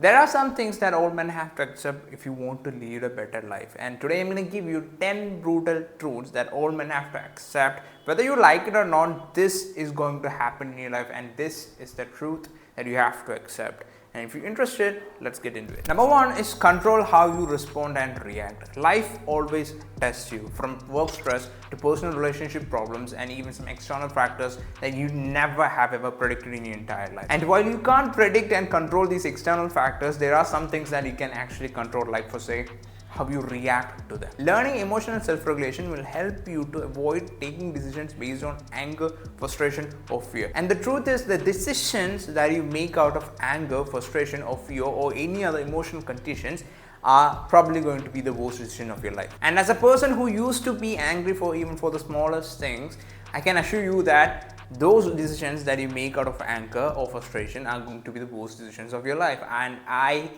There are some things that all men have to accept if you want to lead a better life. And today I'm going to give you 10 brutal truths that all men have to accept. Whether you like it or not, this is going to happen in your life, and this is the truth that you have to accept. And if you're interested, let's get into it. Number one is control how you respond and react. Life always tests you, from work stress to personal relationship problems and even some external factors that you never have ever predicted in your entire life. And while you can't predict and control these external factors, there are some things that you can actually control, like for say, how you react to them. Learning emotional self-regulation will help you to avoid taking decisions based on anger, frustration, or fear. And the truth is, the decisions that you make out of anger, frustration, or fear, or any other emotional conditions are probably going to be the worst decision of your life. And as a person who used to be angry for even for the smallest things, I can assure you that those decisions that you make out of anger or frustration are going to be the worst decisions of your life. And I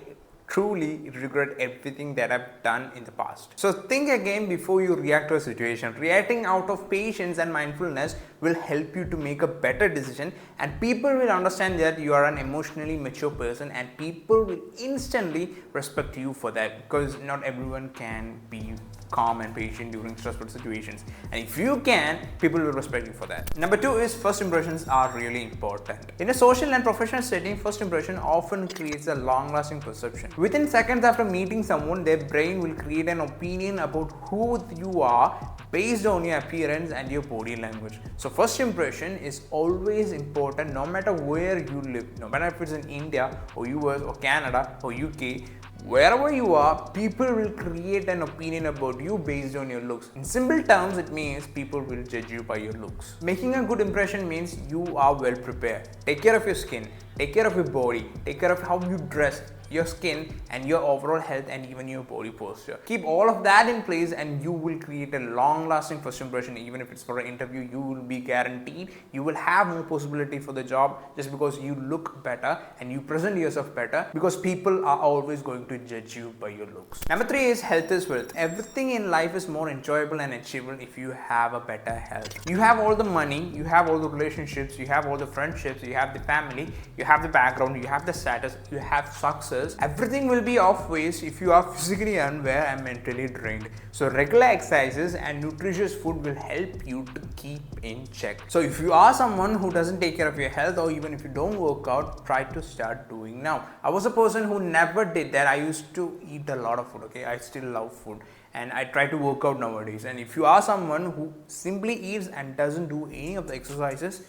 truly regret everything that I've done in the past. So think again before you react to a situation. Reacting out of patience and mindfulness will help you to make a better decision, and people will understand that you are an emotionally mature person, and people will instantly respect you for that, because not everyone can be calm and patient during stressful situations, and if you can, people will respect you for that. Number two is first impressions are really important. In a social and professional setting, first impression often creates a long-lasting perception. Within seconds after meeting someone, their brain will create an opinion about who you are based on your appearance and your body language. So first impression is always important, no matter where you live, no matter if it's in India or US or Canada or UK. Wherever you are, people will create an opinion about you based on your looks. In simple terms, it means people will judge you by your looks. Making a good impression means you are well prepared. Take care of your skin, take care of your body, take care of how you dress, your skin, and your overall health, and even your body posture. Keep all of that in place and you will create a long-lasting first impression. Even if it's for an interview, you will be guaranteed you will have more possibility for the job just because you look better and you present yourself better, because people are always going to judge you by your looks. Number three is health is wealth. Everything in life is more enjoyable and achievable if you have a better health. You have all the money, you have all the relationships, you have all the friendships, you have the family, you have the background, you have the status, you have success. Everything will be off waste if you are physically unwell and mentally drained. So regular exercises and nutritious food will help you to keep in check. So if you are someone who doesn't take care of your health, or even if you don't work out, try to start doing now. I was a person who never did that. I used to eat a lot of food, okay? I still love food, and I try to work out nowadays. And if you are someone who simply eats and doesn't do any of the exercises,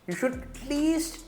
you should at least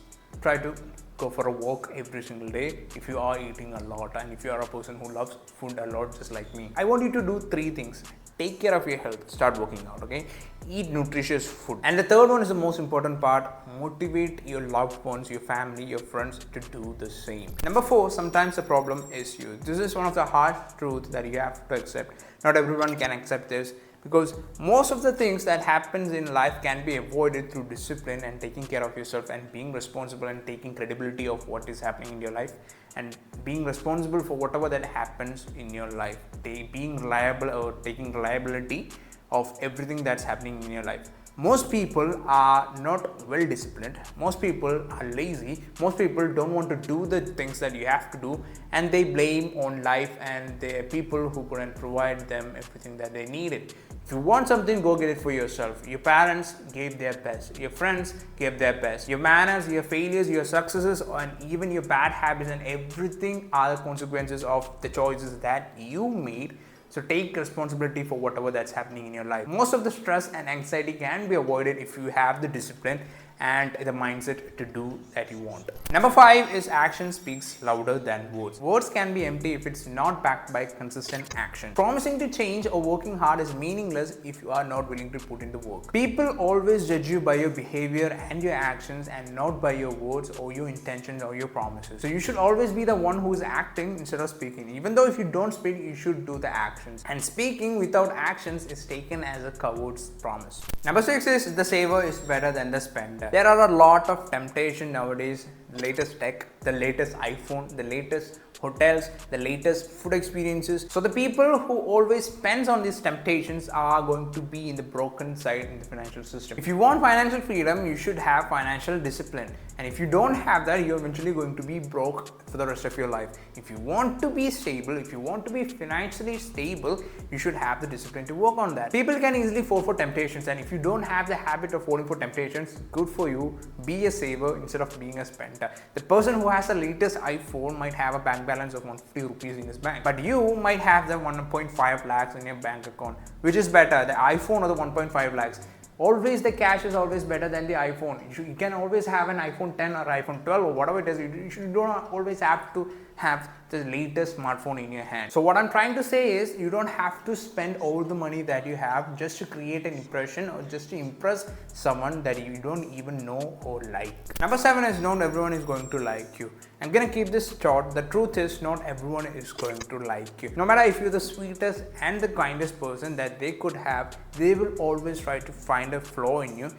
try to go for a walk every single day if you are eating a lot, and if you are a person who loves food a lot just like me. I want you to do three things. Take care of your health, start working out, okay? Eat nutritious food. And the third one is the most important part: motivate your loved ones, your family, your friends to do the same. Number four, sometimes the problem is you. This is one of the harsh truths that you have to accept. Not everyone can accept this, because most of the things that happens in life can be avoided through discipline and taking care of yourself and being responsible and taking credibility of what is happening in your life and being responsible for whatever that happens in your life. Being reliable, or taking reliability of everything that's happening in your life. Most people are not well disciplined, most people are lazy, most people don't want to do the things that you have to do, and they blame on life and the people who couldn't provide them everything that they needed. If you want something, go get it for yourself. Your parents gave their best, your friends gave their best, your manners, your failures, your successes, and even your bad habits and everything are the consequences of the choices that you made. So take responsibility for whatever that's happening in your life. Most of the stress and anxiety can be avoided if you have the discipline and the mindset to do that you want. Number five is action speaks louder than words. Words can be empty if it's not backed by consistent action. Promising to change or working hard is meaningless if you are not willing to put in the work. People always judge you by your behavior and your actions, and not by your words or your intentions or your promises. So you should always be the one who is acting instead of speaking. Even though if you don't speak, you should do the actions. And speaking without actions is taken as a coward's promise. Number six is the saver is better than the spender. There are a lot of temptation nowadays the latest tech, the latest iPhone, the latest hotels, the latest food experiences. So the people who always spends on these temptations are going to be in the broken side in the financial system. If you want financial freedom, you should have financial discipline. And if you don't have that, you're eventually going to be broke for the rest of your life. If you want to be stable, if you want to be financially stable, you should have the discipline to work on that. People can easily fall for temptations, and if you don't have the habit of falling for temptations, good for you. Be a saver instead of being a spender. The person who has the latest iPhone might have a bank balance of 150 rupees in his bank, but you might have the 1.5 lakhs in your bank account. Which is better, the iPhone or the 1.5 lakhs? Always the cash is always better than the iPhone. You can always have an iPhone 10 or iPhone 12 or whatever it is. You don't always have to have the latest smartphone in your hand. So what I'm trying to say is, you don't have to spend all the money that you have just to create an impression or just to impress someone that you don't even know or like. Number 7 is, not everyone is going to like you. I'm gonna keep this short. The truth is, not everyone is going to like you. No matter if you're the sweetest and the kindest person that they could have, they will always try to find a flaw in you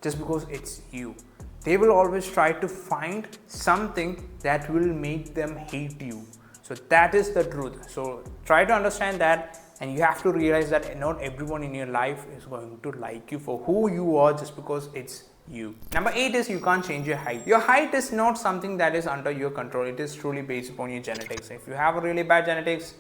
just because it's you. They will always try to find something that will make them hate you. So that is the truth. So try to understand that, and you have to realize that not everyone in your life is going to like you for who you are just because it's you. Number 8 is, you can't change your height. Your height is not something that is under your control. It is truly based upon your genetics. If you have a really bad genetics,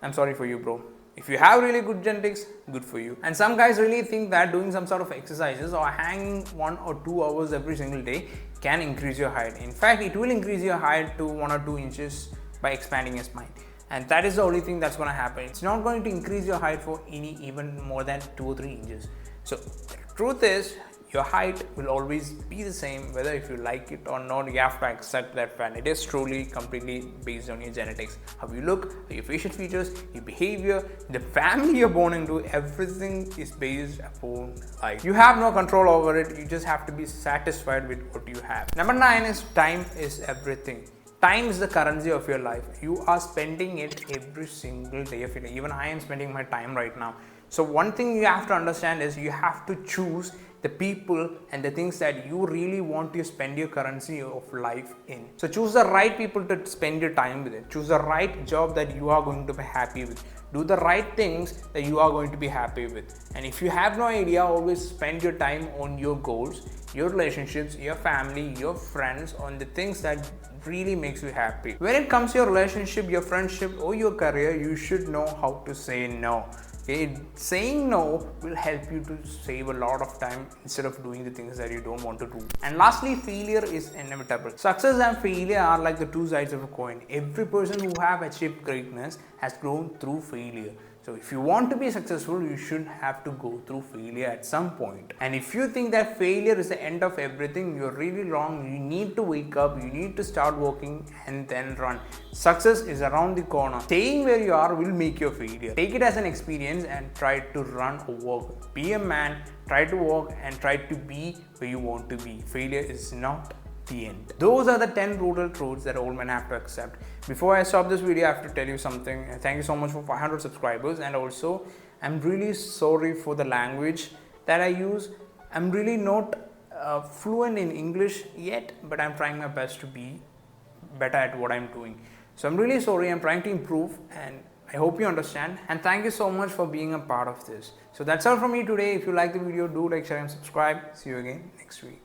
I'm sorry for you, bro. If you have really good genetics, good for you. And some guys really think that doing some sort of exercises or hanging 1 or 2 hours every single day can increase your height. In fact, it will increase your height to 1 or 2 inches by expanding your spine. And that is the only thing that's going to happen. It's not going to increase your height for even more than 2 or 3 inches. So the truth is, your height will always be the same, whether if you like it or not. You have to accept that fact. It is truly completely based on your genetics. How you look, your facial features, your behavior, the family you're born into, everything is based upon height. You have no control over it. You just have to be satisfied with what you have. Number 9 is, time is everything. Time is the currency of your life. You are spending it every single day of your life. Even I am spending my time right now. So one thing you have to understand is, you have to choose the people and the things that you really want to spend your currency of life in. So choose the right people to spend your time with it. Choose the right job that you are going to be happy with. Do the right things that you are going to be happy with. And if you have no idea, always spend your time on your goals, your relationships, your family, your friends, on the things that really makes you happy. When it comes to your relationship, your friendship or your career, you should know how to say no. Okay, saying no will help you to save a lot of time instead of doing the things that you don't want to do. And lastly, failure is inevitable. Success and failure are like the two sides of a coin. Every person who have achieved greatness has grown through failure. So if you want to be successful, you should have to go through failure at some point. And if you think that failure is the end of everything, you're really wrong. You need to wake up, you need to start working and then run. Success is around the corner. Staying where you are will make your failure. Take it as an experience and try to run or work. Be a man, try to work and try to be where you want to be. Failure is not the end. Those are the 10 brutal truths that old men have to accept. Before I stop this video, I have to tell you something. Thank you so much for 500 subscribers, and also I'm really sorry for the language that I use. I'm really not fluent in English yet, but I'm trying my best to be better at what I'm doing. So I'm really sorry. I'm trying to improve, and I hope you understand, and thank you so much for being a part of this. So that's all from me today. If you like the video, do like, share and subscribe. See you again next week.